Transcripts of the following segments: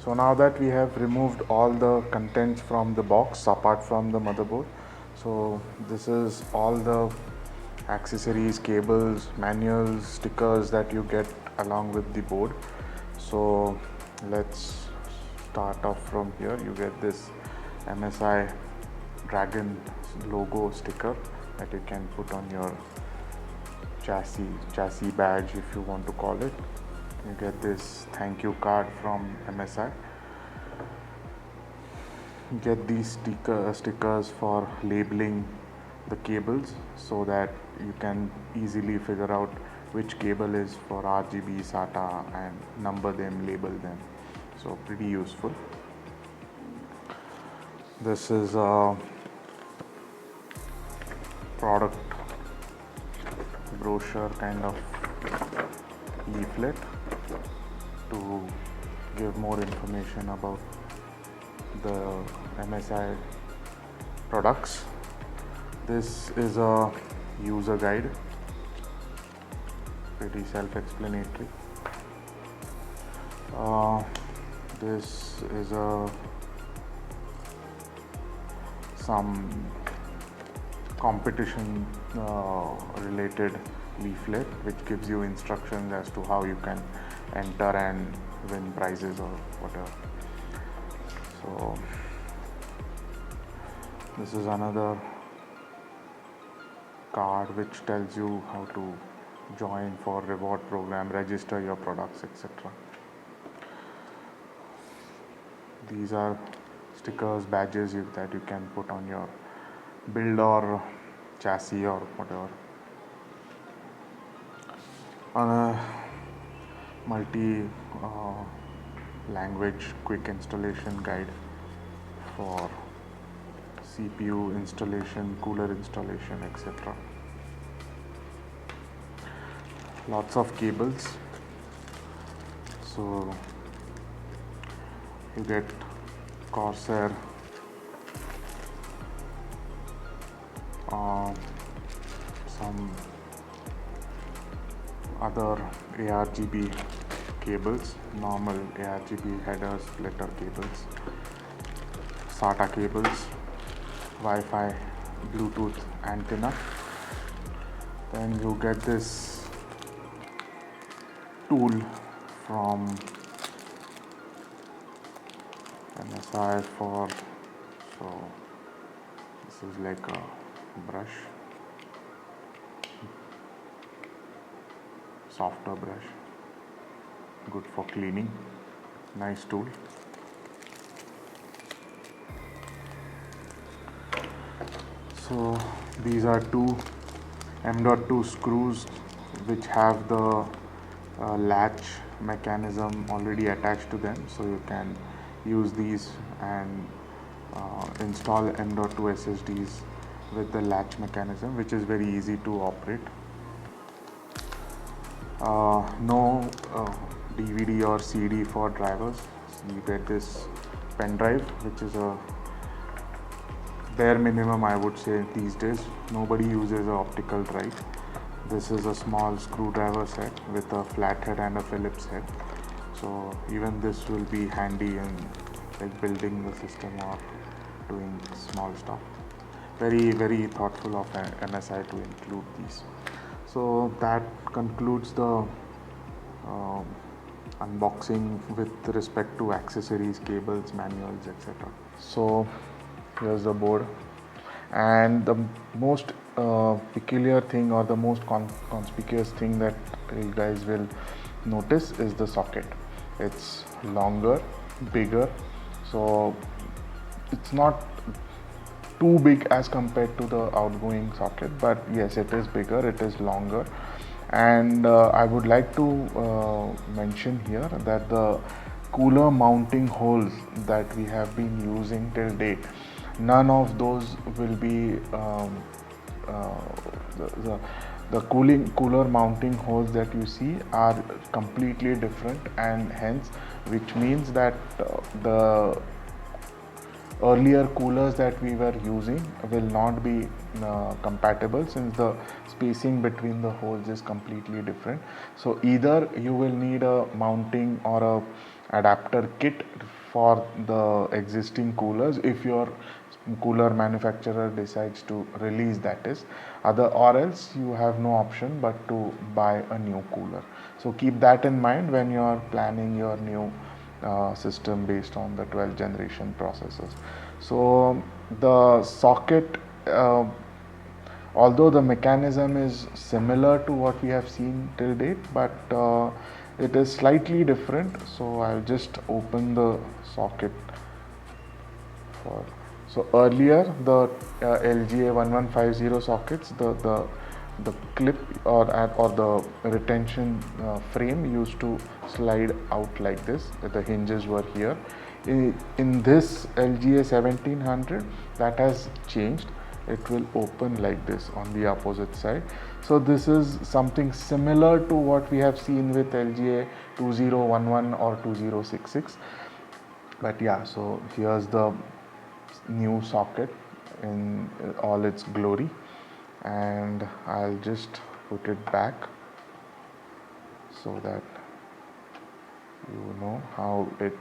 So now that we have removed all the contents from the box apart from the motherboard, so this is all the accessories, cables, manuals, stickers that you get along with the board. So let's start off from here. You get this MSI Dragon logo sticker that you can put on your chassis badge, if you want to call it. You get this thank you card from MSI. You get these stickers for labeling the cables so that you can easily figure out which cable is for RGB, SATA, and number them, label them. So pretty useful. This is a product brochure kind of leaflet to give more information about the MSI products. This is a user guide, pretty self-explanatory. This is some competition related leaflet which gives you instructions as to how you can enter and win prizes or whatever. So this is another card which tells you how to join for reward program, register your products, etc. These are stickers, badges that you can put on your build or chassis or whatever. On a multi language quick installation guide for CPU installation, cooler installation, etc. Lots of cables. So you get Crosshair, some other ARGB cables, normal ARGB headers, splitter cables, SATA cables, Wi-Fi, Bluetooth antenna. Then you get this tool from MSI so this is like a brush, softer brush, good for cleaning, nice tool. So these are two M.2 screws which have the latch mechanism already attached to them, so you can use these and install M.2 SSDs with the latch mechanism, which is very easy to operate. No DVD or CD for drivers. You get this pen drive, which is a bare minimum, I would say, these days. Nobody uses an optical drive. This is a small screwdriver set with a flathead and a Phillips head. So even this will be handy in like building the system or doing small stuff. Very, very thoughtful of MSI to include these. So that concludes the unboxing with respect to accessories, cables, manuals, etc. So here's the board, and the most peculiar thing or the most conspicuous thing that you guys will notice is the socket. It's longer, bigger, so it's not too big as compared to the outgoing socket, but yes, it is bigger, it is longer. And I would like to mention here that the cooler mounting holes that we have been using till date, none of those will be the cooler mounting holes that you see are completely different, and hence which means that the earlier coolers that we were using will not be compatible, since the spacing between the holes is completely different. So either you will need a mounting or a adapter kit for the existing coolers if your cooler manufacturer decides to release, that is, or else you have no option but to buy a new cooler. So keep that in mind when you are planning your new system based on the 12th generation processors. So the socket, although the mechanism is similar to what we have seen till date, but it is slightly different. So I'll just open the socket for. So earlier the LGA 1150 sockets, the clip or the retention frame used to slide out like this. The hinges were here. In this LGA 1700, that has changed. It will open like this on the opposite side. So this is something similar to what we have seen with LGA 2011 or 2066. But yeah, so here's the new socket in all its glory, and I'll just put it back so that you know how it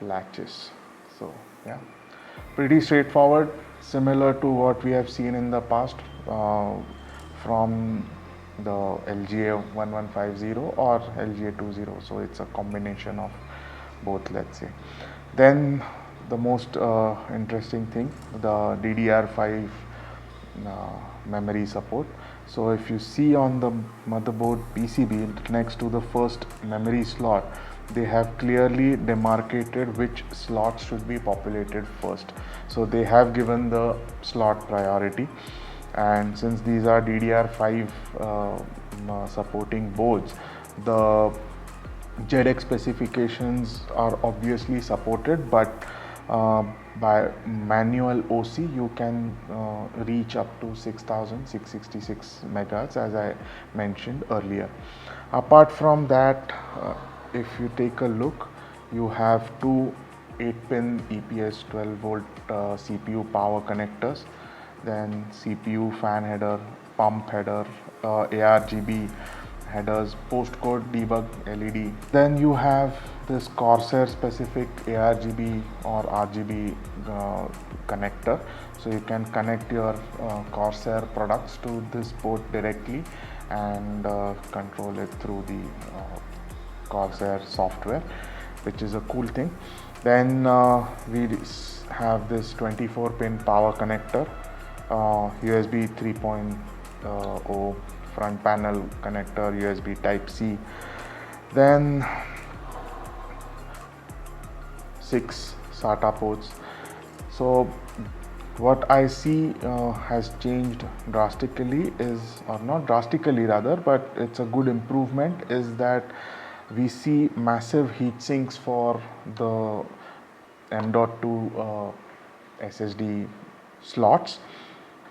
latches. So yeah, pretty straightforward, similar to what we have seen in the past from the LGA 1150 or LGA 20. So it's a combination of both, let's say. Then the most interesting thing, the DDR5 memory support. So if you see on the motherboard PCB next to the first memory slot, they have clearly demarcated which slots should be populated first. So they have given the slot priority, and since these are DDR5 supporting boards, the Gtek specifications are obviously supported, but by manual OC you can reach up to 6666 megahertz, as I mentioned earlier. Apart from that, if you take a look, you have two 8-pin EPS 12 volt CPU power connectors, then CPU fan header, pump header, ARGB headers, postcode debug LED. Then you have this Corsair specific ARGB or RGB connector, so you can connect your Corsair products to this port directly and control it through the Corsair software, which is a cool thing. Then we have this 24-pin power connector, USB 3.0 front panel connector, USB type C, then 6 SATA ports. So what I see has changed drastically is, or not drastically rather, but it's a good improvement, is that we see massive heat sinks for the M.2 SSD slots.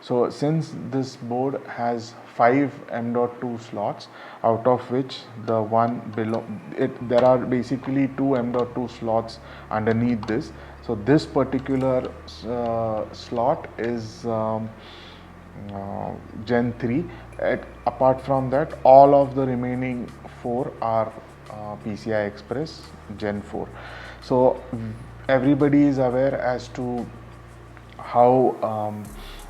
So since this board has 5 M.2 slots, out of which the one below it, there are basically 2 M.2 slots underneath this. So this particular slot is Gen 3. Apart from that, all of the remaining 4 are PCI Express Gen 4. So everybody is aware as to how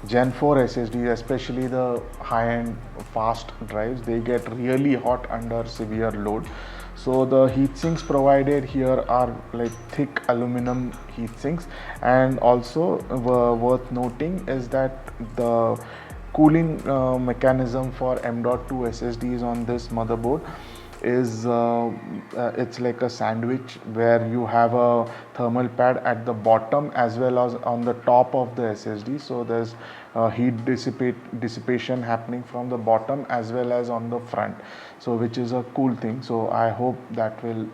Gen 4 SSDs, especially the high-end fast drives, they get really hot under severe load. So the heat sinks provided here are like thick aluminum heat sinks, and also worth noting is that the cooling mechanism for M.2 SSDs on this motherboard is it's like a sandwich, where you have a thermal pad at the bottom as well as on the top of the SSD. So there's heat dissipation happening from the bottom as well as on the front, so which is a cool thing. So I hope that will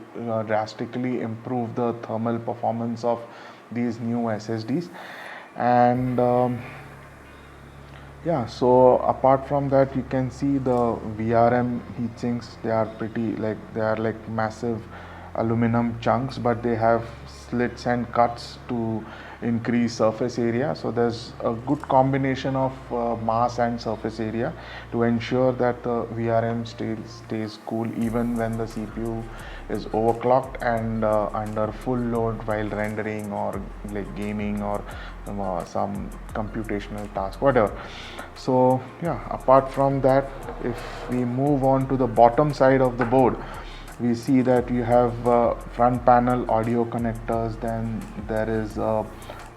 drastically improve the thermal performance of these new SSDs. And yeah, so apart from that, you can see the VRM heatsinks. They are pretty, like, they are like massive aluminum chunks, but they have slits and cuts to increase surface area. So there's a good combination of mass and surface area to ensure that the VRM stays cool even when the CPU is overclocked and under full load while rendering or like gaming or some computational task, whatever. So yeah, apart from that, if we move on to the bottom side of the board, we see that you have front panel audio connectors, then there is a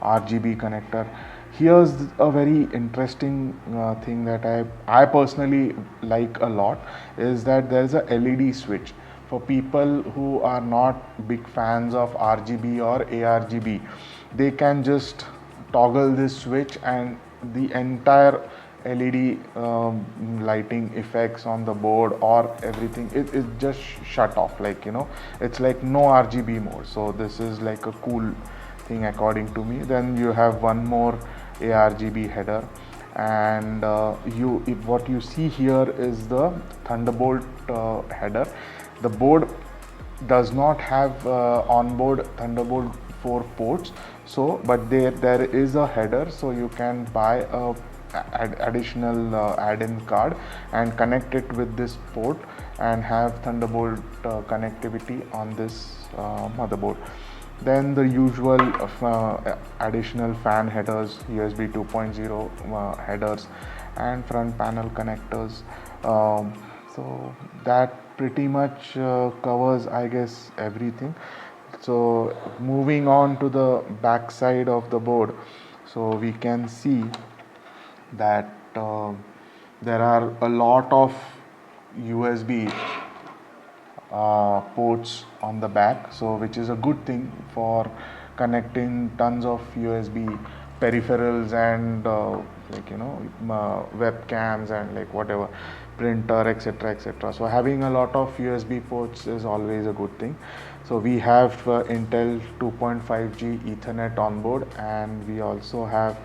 RGB connector. Here's a very interesting thing that I personally like a lot, is that there is a LED switch. For people who are not big fans of RGB or ARGB, they can just toggle this switch and the entire LED lighting effects on the board or everything, it just shut off, like, you know, it's like no RGB mode. So this is like a cool thing according to me. Then you have one more ARGB header, and what you see here is the Thunderbolt header. The board does not have onboard Thunderbolt 4 ports, so but there is a header, so you can buy a additional add-in card and connect it with this port and have Thunderbolt connectivity on this motherboard. Then the usual additional fan headers, USB 2.0 headers, and front panel connectors. So that pretty much covers, I guess, everything. So moving on to the back side of the board, so we can see that there are a lot of USB ports on the back, so which is a good thing for connecting tons of USB peripherals and like, you know, webcams and like whatever, printer, etc, etc. So having a lot of USB ports is always a good thing. So we have Intel 2.5G Ethernet on board, and we also have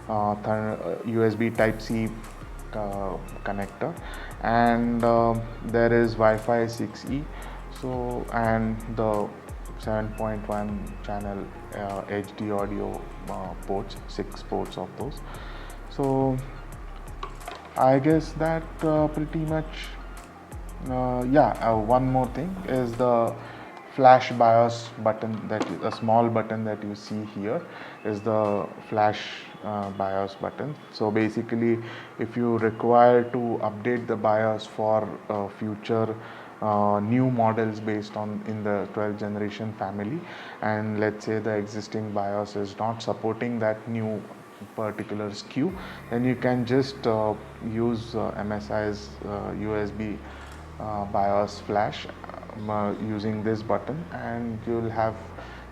USB Type-C connector, and there is Wi-Fi 6E, so, and the 7.1 channel HD audio ports, 6 ports of those. So I guess that pretty much one more thing is the flash BIOS button, that is a small button that you see here is the flash BIOS button. So basically, if you require to update the BIOS for future new models based on in the 12th generation family, and let's say the existing BIOS is not supporting that new particular SKU, then you can just use MSI's USB BIOS flash using this button, and you will have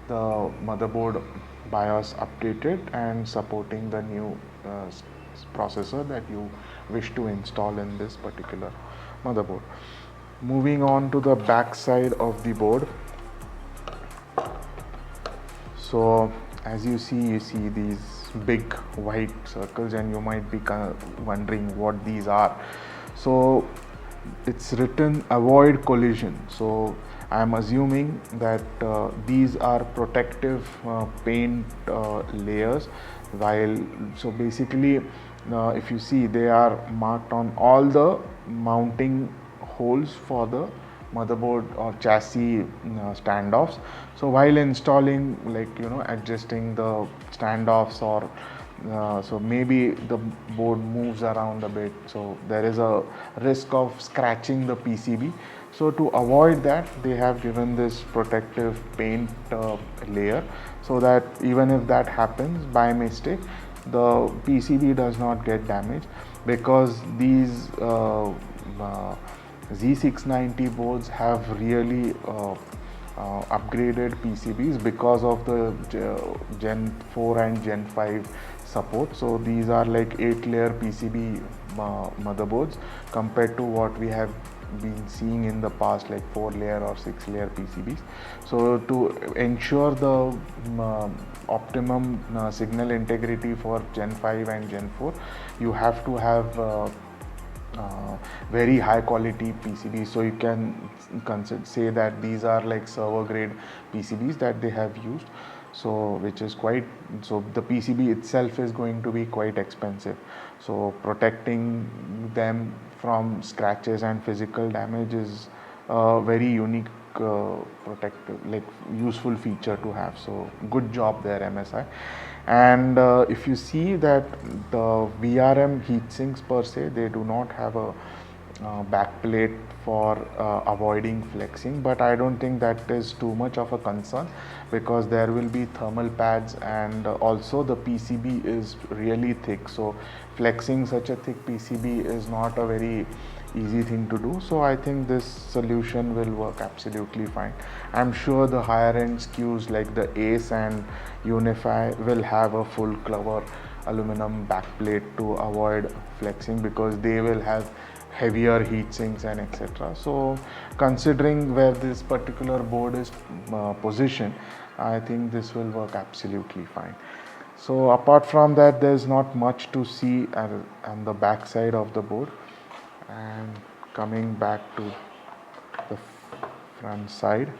the motherboard BIOS updated and supporting the new processor that you wish to install in this particular motherboard. Moving on to the back side of the board, so as you see these big white circles, and you might be wondering what these are. So it's written avoid collision, so I'm assuming that these are protective paint layers, while so basically if you see, they are marked on all the mounting holes for the motherboard or chassis standoffs. So while installing, like, you know, adjusting the standoffs, or so maybe the board moves around a bit, so there is a risk of scratching the PCB. So to avoid that, they have given this protective paint layer, so that even if that happens by mistake, the PCB does not get damaged, because these Z690 boards have really upgraded PCBs because of the Gen 4 and Gen 5 support. So these are like 8-layer PCB motherboards compared to what we have been seeing in the past, like 4-layer or 6-layer PCBs. So to ensure the optimum signal integrity for Gen 5 and Gen 4, you have to have very high quality PCBs, so you can say that these are like server grade PCBs that they have used. So which is quite, so the PCB itself is going to be quite expensive, so protecting them from scratches and physical damage is a very unique protective, like useful feature to have. So good job there, MSI. And if you see that the VRM heatsinks per se, they do not have a backplate for avoiding flexing, but I don't think that is too much of a concern, because there will be thermal pads, and also the PCB is really thick, so flexing such a thick PCB is not a very easy thing to do. So I think this solution will work absolutely fine. I'm sure the higher end SKUs like the Ace and Unify will have a full cover aluminum backplate to avoid flexing, because they will have heavier heat sinks and etc. So considering where this particular board is positioned, I think this will work absolutely fine. So apart from that, there's not much to see on the back side of the board. And coming back to the front side,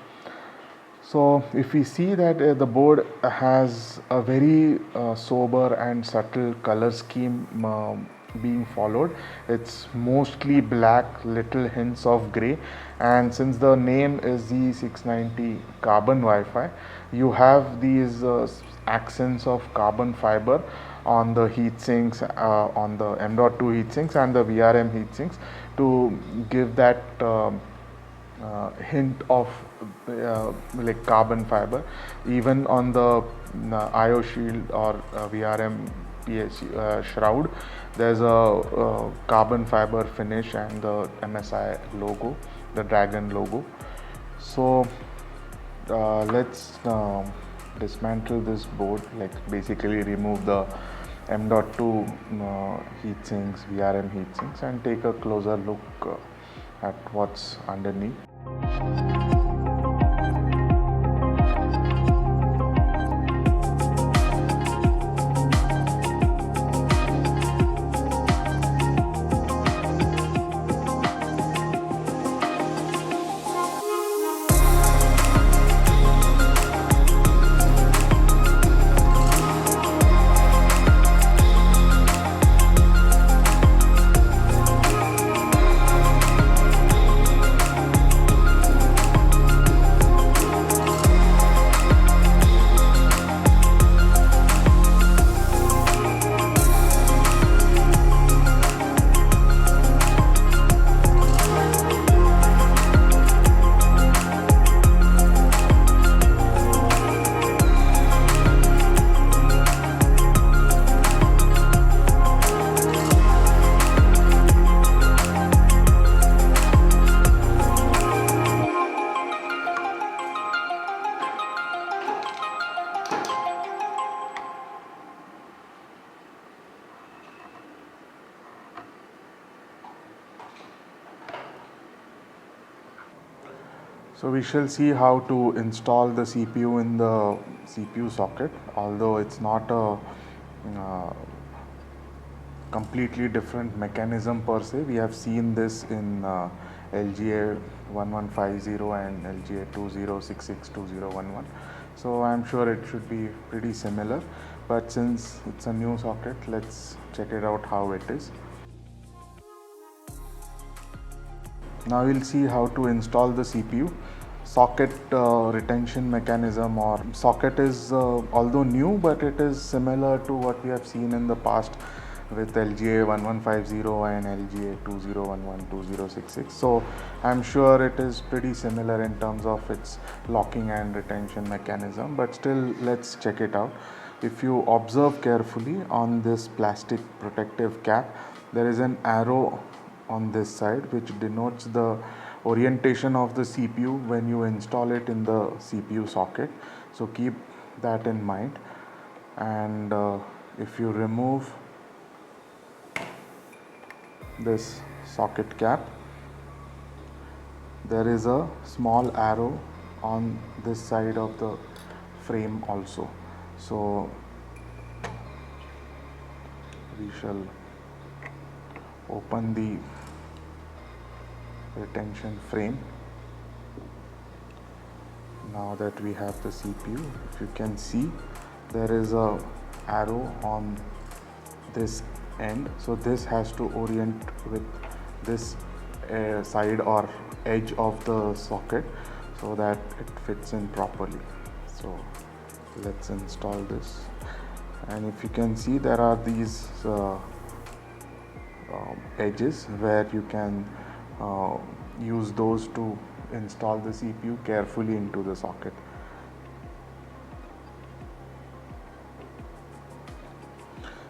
so if we see that the board has a very sober and subtle color scheme being followed. It's mostly black, little hints of gray, and since the name is Z690 carbon Wi-Fi, you have these accents of carbon fiber on the heat sinks, on the M.2 heat sinks and the VRM heat sinks, to give that hint of like carbon fiber. Even on the IO shield or VRM shroud, there's a carbon fiber finish and the MSI logo, the dragon logo. So let's dismantle this board, like basically remove the M.2 heat sinks, VRM heat sinks, and take a closer look at what's underneath. So we shall see how to install the CPU in the CPU socket, although it's not a completely different mechanism per se. We have seen this in LGA 1150 and LGA 20662011. So I'm sure it should be pretty similar, but since it's a new socket, let's check it out how it is. Now we'll see how to install the CPU. Socket retention mechanism, or socket is although new, but it is similar to what we have seen in the past with LGA 1150 and LGA 2011-2066. So I'm sure it is pretty similar in terms of its locking and retention mechanism, but still let's check it out. If you observe carefully on this plastic protective cap, there is an arrow on this side which denotes the orientation of the CPU when you install it in the CPU socket. So keep that in mind. And if you remove this socket cap, there is a small arrow on this side of the frame also. So we shall open the retention frame. Now that we have the CPU, if you can see, there is a arrow on this end, so this has to orient with this side or edge of the socket so that it fits in properly. So let's install this, and if you can see, there are these edges where you can use those to install the CPU carefully into the socket.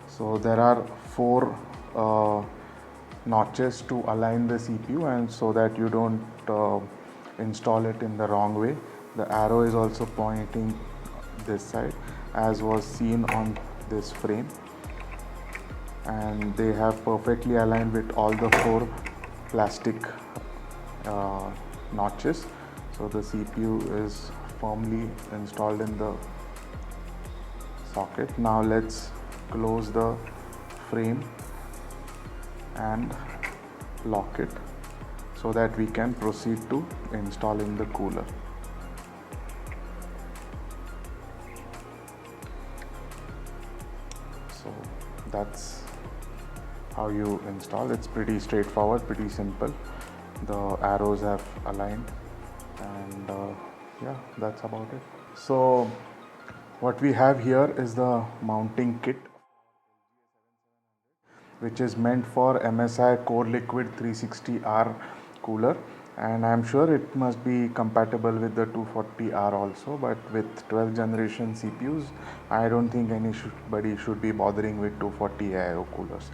So there are 4 notches to align the CPU, and so that you don't install it in the wrong way. The arrow is also pointing this side, as was seen on this frame, and they have perfectly aligned with all the 4 plastic notches. So the CPU is firmly installed in the socket. Now let's close the frame and lock it so that we can proceed to installing the cooler. So that's how you install. It's pretty straightforward, pretty simple. The arrows have aligned, and yeah, that's about it. So what we have here is the mounting kit, which is meant for MSI Core Liquid 360R cooler, and I'm sure it must be compatible with the 240R also, but with 12th generation CPUs, I don't think anybody should be bothering with 240 AIO coolers.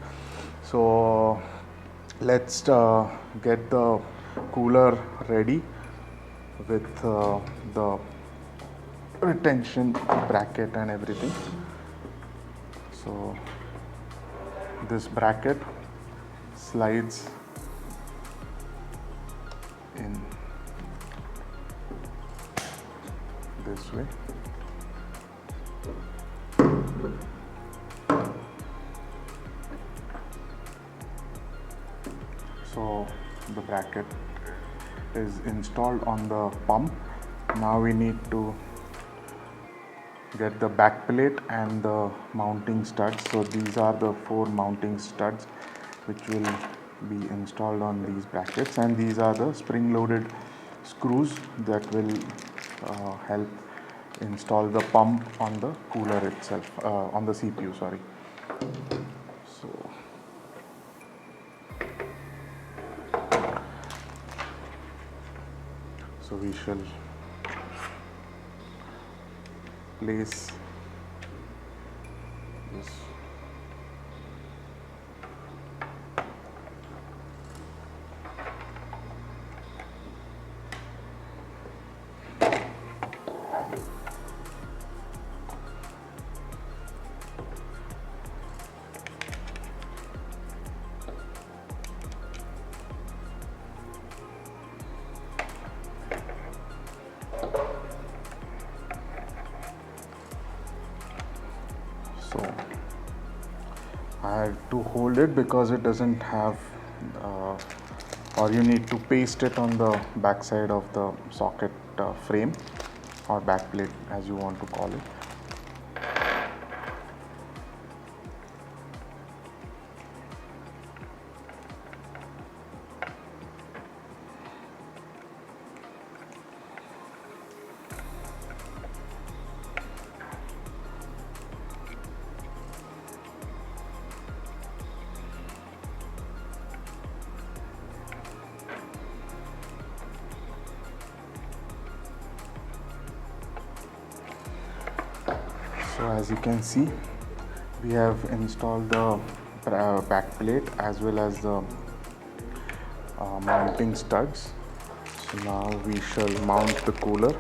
So let's get the cooler ready with the retention bracket and everything. So this bracket slides in this way. So the bracket is installed on the pump. Now we need to get the back plate and the mounting studs. So these are the 4 mounting studs which will be installed on these brackets, and these are the spring loaded screws that will help install the pump on the cooler itself, on the CPU, sorry. So we shall place this I had to hold it because it doesn't have or you need to paste it on the back side of the socket frame or back plate, as you want to call it. So as you can see, we have installed the back plate as well as the mounting studs. So now we shall mount the cooler.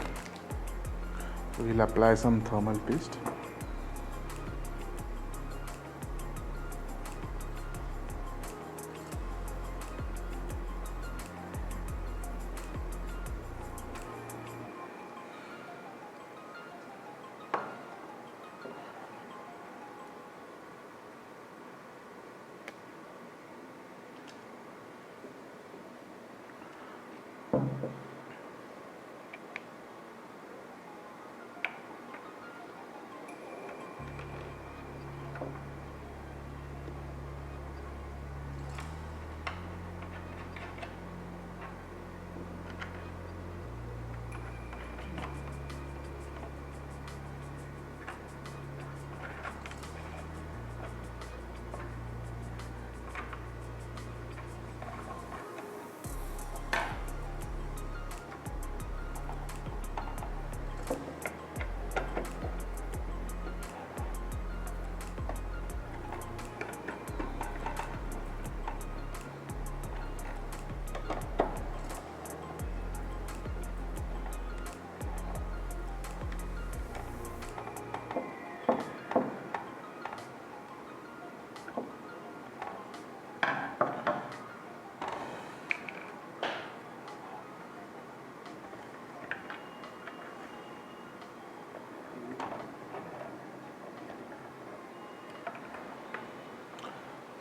We'll apply some thermal paste.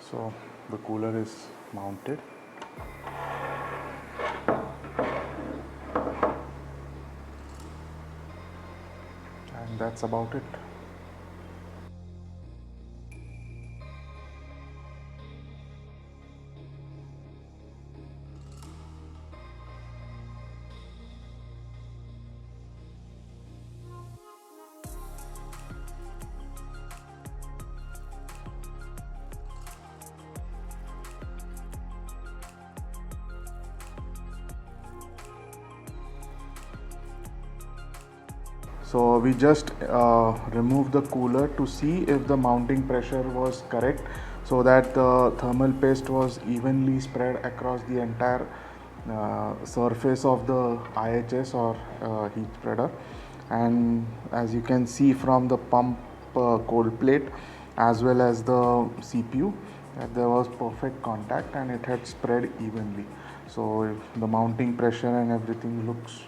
So the cooler is mounted. And that's about it. So we just removed the cooler to see if the mounting pressure was correct, so that the thermal paste was evenly spread across the entire surface of the IHS or heat spreader. And as you can see from the pump cold plate as well as the CPU, that there was perfect contact and it had spread evenly. So if the mounting pressure and everything looks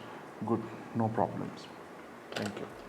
good, no problems. Thank you.